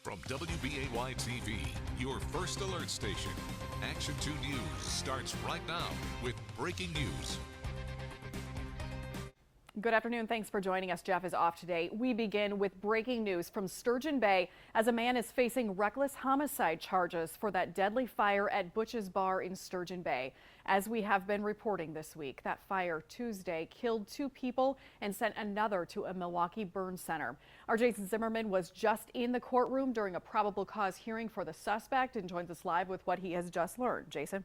From WBAY TV, your first alert station, Action 2 News starts right now with breaking news. Good afternoon. Thanks for joining us. Jeff is off today. We begin with breaking news from Sturgeon Bay as a man is facing reckless homicide charges for that deadly fire at Butch's Bar in Sturgeon Bay. As we have been reporting this week, that fire Tuesday killed 2 people and sent another to a Milwaukee burn center. Our Jason Zimmerman was just in the courtroom during a probable cause hearing for the suspect and joins us live with what he has just learned. Jason?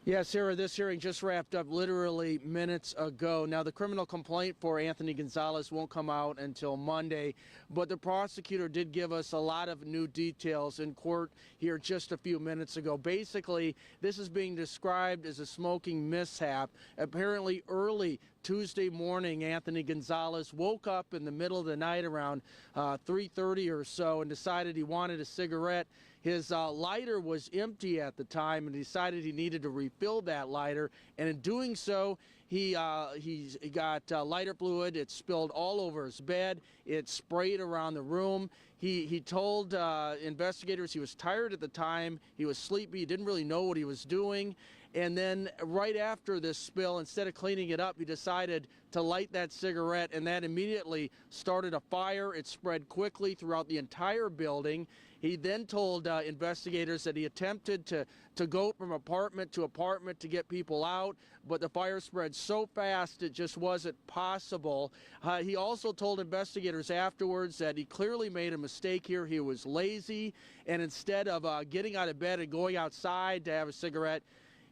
Yeah, Sarah, this hearing just wrapped up literally minutes ago. Now, the criminal complaint for Anthony Gonzalez won't come out until Monday, but the prosecutor did give us a lot of new details in court here just a few minutes ago. Basically, this is being described as a smoking mishap. Apparently, early Tuesday morning, Anthony Gonzalez woke up in the middle of the night around 3:30 or so and decided he wanted a cigarette. His lighter was empty at the time and decided he needed to refill that lighter. And in doing so, he got lighter fluid. It spilled all over his bed. It sprayed around the room. He told investigators he was tired at the time. He was sleepy. He didn't really know what he was doing. And then right after this spill, instead of cleaning it up, he decided to light that cigarette, and that immediately started a fire. It spread quickly throughout the entire building. He then told investigators that he attempted to go from apartment to apartment to get people out, but the fire spread so fast it just wasn't possible. He also told investigators afterwards that he clearly made a mistake here. He was lazy, and instead of getting out of bed and going outside to have a cigarette,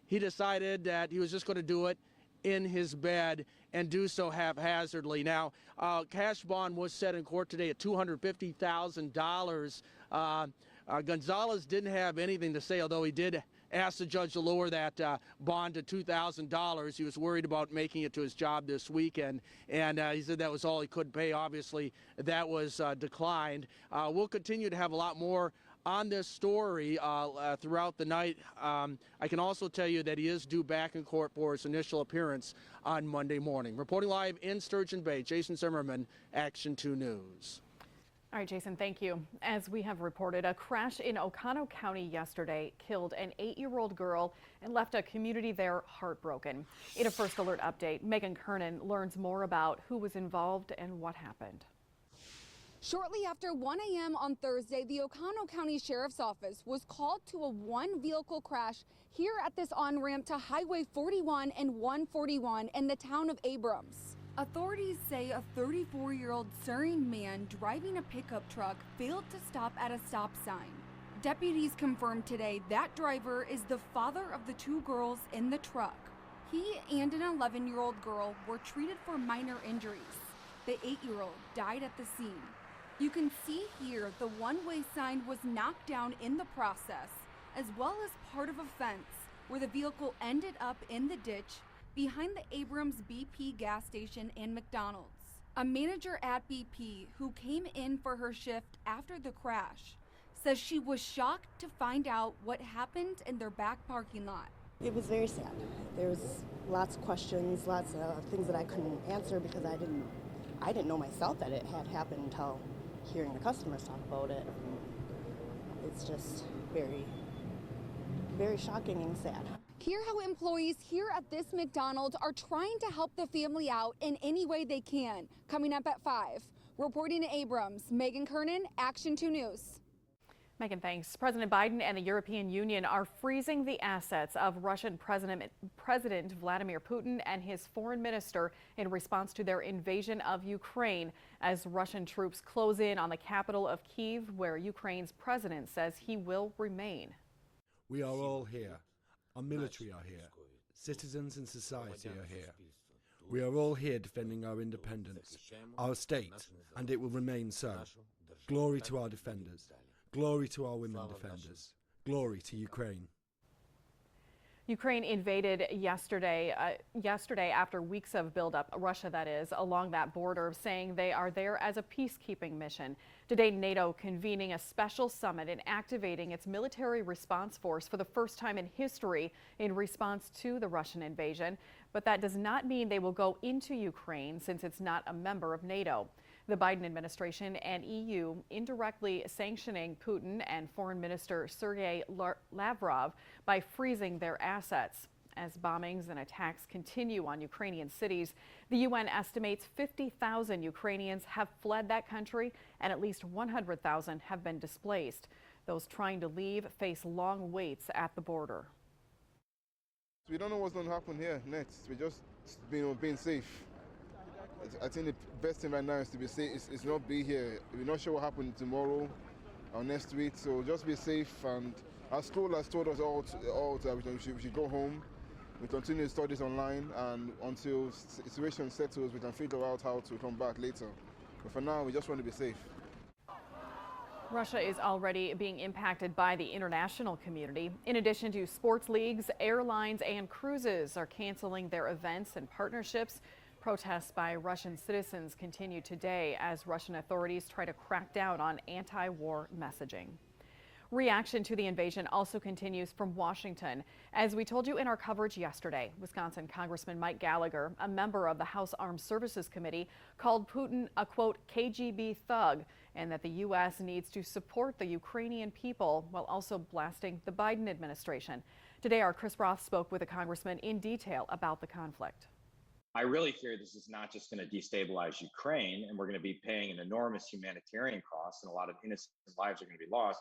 he decided that he was just going to do it in his bed and do so haphazardly. Now, cash bond was set in court today at $250,000. Gonzalez didn't have anything to say, although he did ask the judge to lower that bond to $2,000. He was worried about making it to his job this weekend, and he said that was all he could pay. Obviously, that was declined. We'll continue to have a lot more on this story throughout the night. I can also tell you that he is due back in court for his initial appearance on Monday morning. Reporting live in Sturgeon Bay, Jason Zimmerman, Action 2 News. All right, Jason, thank you. As we have reported, a crash in Oconto County yesterday killed an 8-year-old girl and left a community there heartbroken. In a First Alert update, Megan Kernan learns more about who was involved and what happened. Shortly after 1 a.m. on Thursday, the Oconto County Sheriff's Office was called to a one-vehicle crash here at this on-ramp to Highway 41 and 141 in the town of Abrams. Authorities say a 34-year-old Surrey man driving a pickup truck failed to stop at a stop sign. Deputies confirmed today that driver is the father of the 2 girls in the truck. He and an 11-year-old girl were treated for minor injuries. The 8-year-old died at the scene. You can see here the one-way sign was knocked down in the process, as well as part of a fence where the vehicle ended up in the ditch behind the Abrams BP gas station and McDonald's. A manager at BP who came in for her shift after the crash says she was shocked to find out what happened in their back parking lot. It was very sad. There was lots of questions, lots of things that I couldn't answer because I didn't know myself that it had happened until hearing the customers talk about it. It's just very, very shocking and sad. Hear how employees here at this McDonald's are trying to help the family out in any way they can. Coming up at 5. Reporting in Abrams, Megan Kernan, Action 2 News. Megan, thanks. President Biden and the European Union are freezing the assets of Russian President Vladimir Putin and his foreign minister in response to their invasion of Ukraine as Russian troops close in on the capital of Kyiv, where Ukraine's president says he will remain. We are all here. Our military are here. Citizens and society are here. We are all here defending our independence, our state, and it will remain so. Glory to our defenders. Glory to our women defenders. Glory to Ukraine. Ukraine invaded yesterday after weeks of buildup, Russia that is, along that border, saying they are there as a peacekeeping mission. Today, NATO convening a special summit and activating its military response force for the first time in history in response to the Russian invasion. But that does not mean they will go into Ukraine since it's not a member of NATO. The Biden administration and EU indirectly sanctioning Putin and Foreign Minister Sergei Lavrov by freezing their assets. As bombings and attacks continue on Ukrainian cities, the UN estimates 50,000 Ukrainians have fled that country and at least 100,000 have been displaced. Those trying to leave face long waits at the border. We don't know what's going to happen here next. We're just being safe. I think the best thing right now is to be safe. Is not be here. We're not sure what happens tomorrow or next week, so just be safe. And our school has told us all that we should go home. We continue to studies online, and until the situation settles, we can figure out how to come back later. But for now, we just want to be safe. Russia is already being impacted by the international community. In addition to sports leagues, airlines and cruises are canceling their events and partnerships. Protests by Russian citizens continue today as Russian authorities try to crack down on anti-war messaging. Reaction to the invasion also continues from Washington. As we told you in our coverage yesterday, Wisconsin Congressman Mike Gallagher, a member of the House Armed Services Committee, called Putin a, quote, KGB thug, and that the U.S. needs to support the Ukrainian people while also blasting the Biden administration. Today, our Chris Roth spoke with a congressman in detail about the conflict. I really fear this is not just going to destabilize Ukraine, and we're going to be paying an enormous humanitarian cost, and a lot of innocent lives are going to be lost.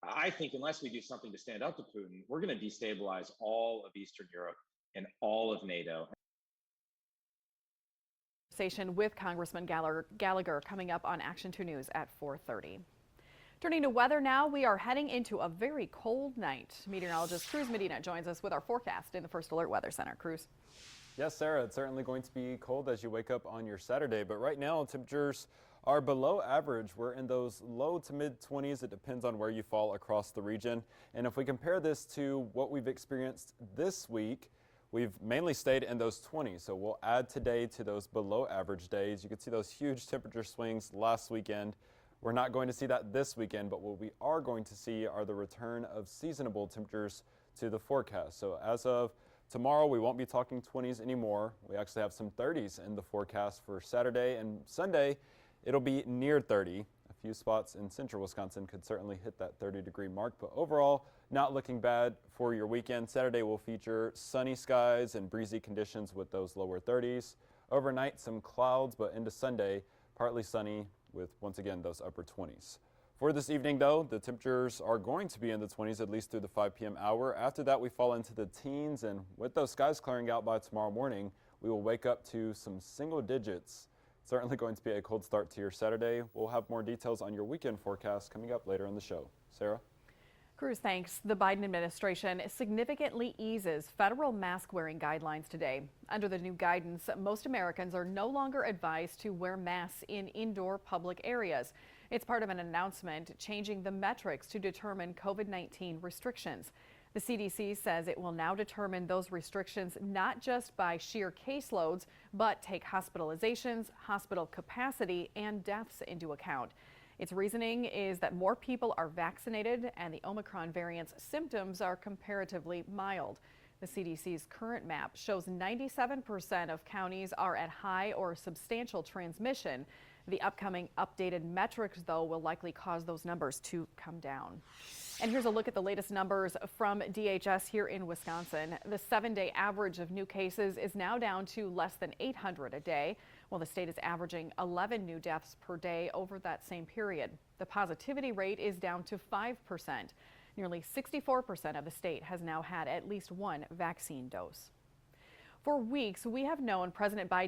I think unless we do something to stand up to Putin, we're going to destabilize all of Eastern Europe and all of NATO. Conversation with Congressman Gallagher coming up on Action 2 News at 4:30. Turning to weather now, we are heading into a very cold night. Meteorologist Cruz Medina joins us with our forecast in the First Alert Weather Center. Cruz. Yes, Sarah, it's certainly going to be cold as you wake up on your Saturday, but right now temperatures are below average. We're in those low to mid 20s. It depends on where you fall across the region. And if we compare this to what we've experienced this week, we've mainly stayed in those 20s. So we'll add today to those below average days. You can see those huge temperature swings last weekend. We're not going to see that this weekend, but what we are going to see are the return of seasonable temperatures to the forecast. So as of tomorrow, we won't be talking 20s anymore. We actually have some 30s in the forecast for Saturday, and Sunday it'll be near 30. A few spots in central Wisconsin could certainly hit that 30-degree mark, but overall not looking bad for your weekend. Saturday will feature sunny skies and breezy conditions with those lower 30s. Overnight some clouds, but into Sunday partly sunny with once again those upper 20s. For this evening, though, the temperatures are going to be in the 20s at least through the 5 p.m. hour. After that, we fall into the teens, and with those skies clearing out by tomorrow morning, we will wake up to some single digits. Certainly going to be a cold start to your Saturday. We'll have more details on your weekend forecast coming up later in the show. Sarah? Cruz, thanks. The Biden administration significantly eases federal mask-wearing guidelines today. Under the new guidance, most Americans are no longer advised to wear masks in indoor public areas. It's part of an announcement changing the metrics to determine COVID-19 restrictions. The CDC says it will now determine those restrictions not just by sheer caseloads, but take hospitalizations, hospital capacity, and deaths into account. Its reasoning is that more people are vaccinated and the Omicron variant's symptoms are comparatively mild. The CDC's current map shows 97% of counties are at high or substantial transmission. The upcoming updated metrics, though, will likely cause those numbers to come down. And here's a look at the latest numbers from DHS here in Wisconsin. The 7-day average of new cases is now down to less than 800 a day, while the state is averaging 11 new deaths per day over that same period. The positivity rate is down to 5%. Nearly 64% of the state has now had at least one vaccine dose. For weeks, we have known President Biden